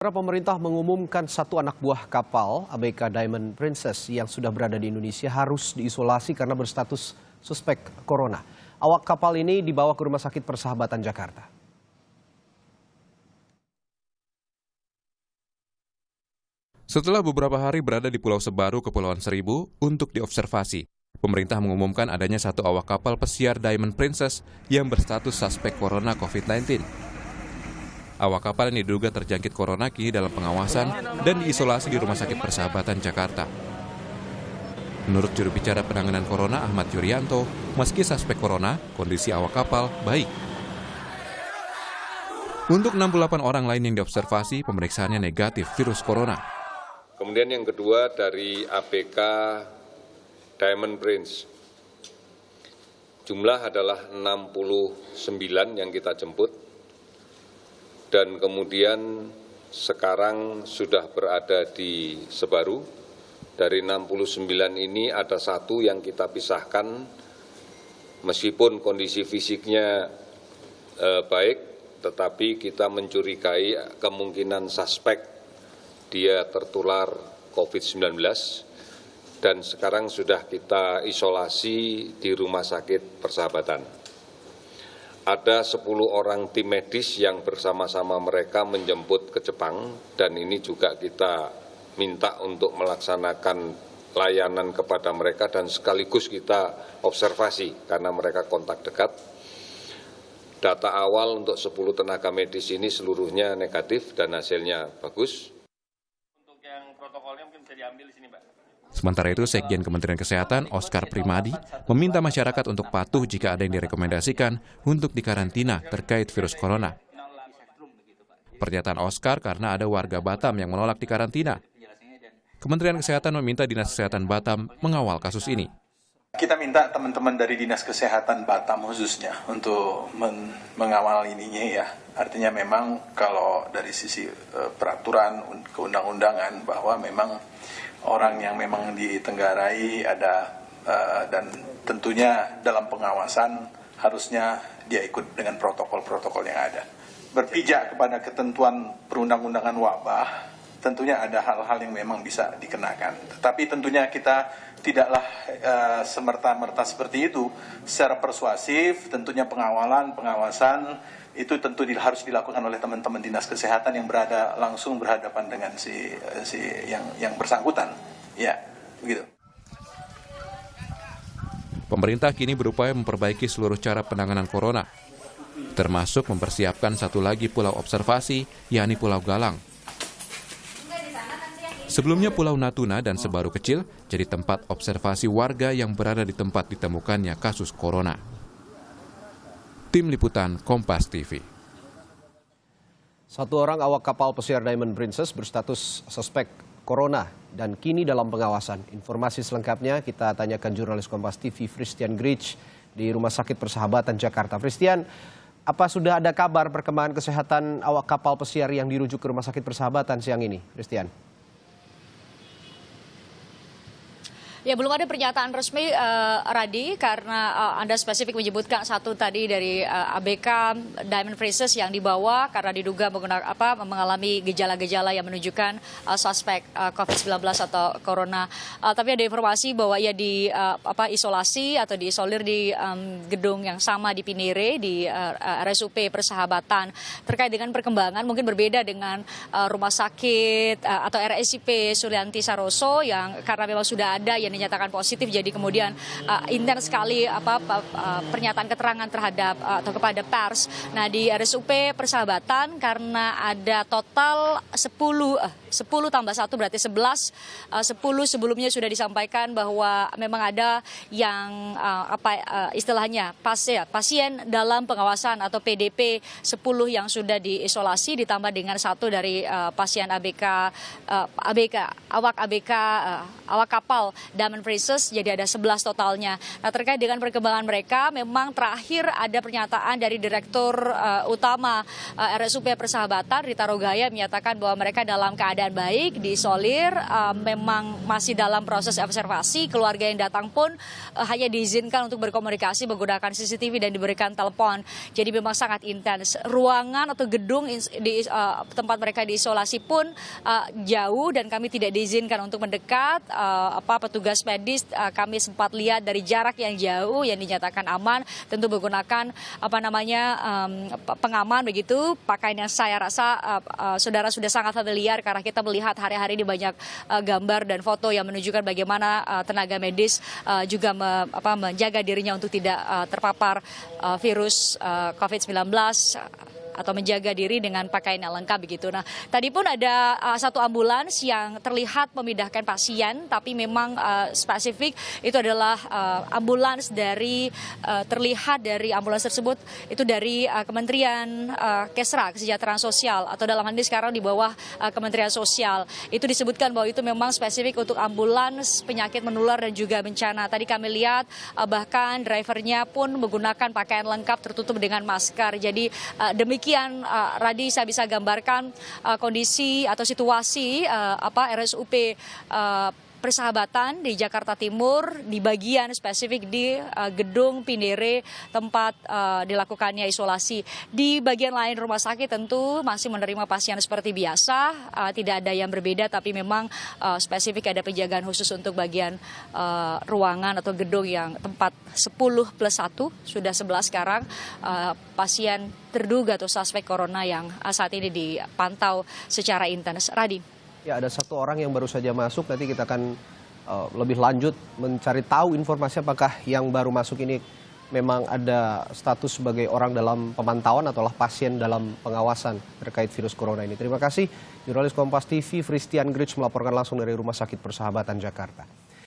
Pemerintah mengumumkan satu anak buah kapal ABK Diamond Princess yang sudah berada di Indonesia harus diisolasi karena berstatus suspek corona. Awak kapal ini dibawa ke Rumah Sakit Persahabatan Jakarta. Setelah beberapa hari berada di Pulau Sebaru, Kepulauan Seribu untuk diobservasi, pemerintah mengumumkan adanya satu awak kapal pesiar Diamond Princess yang berstatus suspek corona COVID-19. Awak kapal ini diduga terjangkit corona kini dalam pengawasan dan diisolasi di Rumah Sakit Persahabatan Jakarta. Menurut juru bicara penanganan corona Ahmad Yuryanto, meski suspek corona, kondisi awak kapal baik. Untuk 68 orang lain yang diobservasi, pemeriksaannya negatif virus corona. Kemudian yang kedua dari ABK Diamond Prince. Jumlah adalah 69 yang kita jemput. Dan kemudian sekarang sudah berada di Sebaru. Dari 69 ini ada satu yang kita pisahkan, meskipun kondisi fisiknya baik, tetapi kita mencurigai kemungkinan suspek dia tertular COVID-19 dan sekarang sudah kita isolasi di Rumah Sakit Persahabatan. Ada 10 orang tim medis yang bersama-sama mereka menjemput ke Jepang dan ini juga kita minta untuk melaksanakan layanan kepada mereka dan sekaligus kita observasi karena mereka kontak dekat. Data awal untuk 10 tenaga medis ini seluruhnya negatif dan hasilnya bagus. Untuk yang protokolnya mungkin bisa diambil di sini, Pak. Sementara itu, Sekjen Kementerian Kesehatan, Oscar Primadi, meminta masyarakat untuk patuh jika ada yang direkomendasikan untuk dikarantina terkait virus corona. Pernyataan Oscar karena ada warga Batam yang menolak dikarantina. Kementerian Kesehatan meminta Dinas Kesehatan Batam mengawal kasus ini. Kita minta teman-teman dari Dinas Kesehatan Batam khususnya untuk mengawal ininya ya. Artinya memang kalau dari sisi peraturan keundang-undangan bahwa memang orang yang memang ditenggarai ada dan tentunya dalam pengawasan harusnya dia ikut dengan protokol-protokol yang ada. Berpijak kepada ketentuan perundang-undangan wabah, tentunya ada hal-hal yang memang bisa dikenakan. Tetapi tentunya kita tidaklah semerta-merta seperti itu. Secara persuasif, tentunya pengawasan itu tentu harus dilakukan oleh teman-teman Dinas Kesehatan yang berada langsung berhadapan dengan si yang bersangkutan. Ya, begitu. Pemerintah kini berupaya memperbaiki seluruh cara penanganan corona, termasuk mempersiapkan satu lagi pulau observasi, yakni Pulau Galang. Sebelumnya Pulau Natuna dan Sebaru Kecil jadi tempat observasi warga yang berada di tempat ditemukannya kasus corona. Tim Liputan Kompas TV. Satu orang awak kapal pesiar Diamond Princess berstatus suspek corona dan kini dalam pengawasan. Informasi selengkapnya kita tanyakan jurnalis Kompas TV Fristian Grich di Rumah Sakit Persahabatan Jakarta. Fristian, apa sudah ada kabar perkembangan kesehatan awak kapal pesiar yang dirujuk ke Rumah Sakit Persahabatan siang ini, Fristian? Ya, belum ada pernyataan resmi, Radi, karena Anda spesifik menyebutkan satu tadi dari ABK Diamond Princess yang dibawa karena diduga mengalami gejala-gejala yang menunjukkan suspek COVID-19 atau corona. Tapi ada informasi bahwa ia isolasi atau diisolir di gedung yang sama di Pinire di RSUP Persahabatan. Terkait dengan perkembangan mungkin berbeda dengan rumah sakit atau RSIP Sulianti Saroso yang karena memang sudah ada yang dinyatakan positif, jadi kemudian intens sekali pernyataan keterangan terhadap atau kepada pers. Nah, di RSUP Persahabatan karena ada total 10 tambah 1 berarti 11. 10 sebelumnya sudah disampaikan bahwa memang ada yang istilahnya pasien dalam pengawasan atau PDP 10 yang sudah diisolasi ditambah dengan 1 dari pasien awak kapal Diamond Princess, jadi ada 11 totalnya. Nah, terkait dengan perkembangan mereka, memang terakhir ada pernyataan dari Direktur Utama RSUP Persahabatan, Rita Rogaya, menyatakan bahwa mereka dalam keadaan baik, diisolir, memang masih dalam proses observasi. Keluarga yang datang pun hanya diizinkan untuk berkomunikasi menggunakan CCTV dan diberikan telepon. Jadi memang sangat intens. Ruangan atau gedung di tempat mereka diisolasi pun jauh dan kami tidak diizinkan untuk mendekat. Petugas medis kami sempat lihat dari jarak yang jauh yang dinyatakan aman, tentu menggunakan pengaman begitu, pakaian yang saya rasa saudara sudah sangat familiar karena kita melihat hari-hari ini banyak gambar dan foto yang menunjukkan bagaimana tenaga medis juga menjaga dirinya untuk tidak terpapar virus COVID-19 atau menjaga diri dengan pakaian yang lengkap begitu. Nah, tadi pun ada satu ambulans yang terlihat memindahkan pasien, tapi memang spesifik itu adalah ambulans terlihat dari ambulans tersebut itu dari Kementerian Kesejahteraan Sosial atau dalam hal ini sekarang di bawah Kementerian Sosial. Itu disebutkan bahwa itu memang spesifik untuk ambulans penyakit menular dan juga bencana. Tadi kami lihat bahkan drivernya pun menggunakan pakaian lengkap tertutup dengan masker. Jadi demikian Radi saya bisa gambarkan kondisi atau situasi RSUP Persahabatan di Jakarta Timur di bagian spesifik di gedung Pinere tempat dilakukannya isolasi. Di bagian lain rumah sakit tentu masih menerima pasien seperti biasa, tidak ada yang berbeda tapi memang spesifik ada penjagaan khusus untuk bagian ruangan atau gedung yang tempat 10+1 sudah 11 sekarang pasien terduga atau suspek corona yang saat ini dipantau secara intens. Radi. Ya, ada satu orang yang baru saja masuk, nanti kita akan lebih lanjut mencari tahu informasi apakah yang baru masuk ini memang ada status sebagai orang dalam pemantauan atau pasien dalam pengawasan terkait virus corona ini. Terima kasih, jurnalis Kompas TV Fristian Grich melaporkan langsung dari Rumah Sakit Persahabatan Jakarta.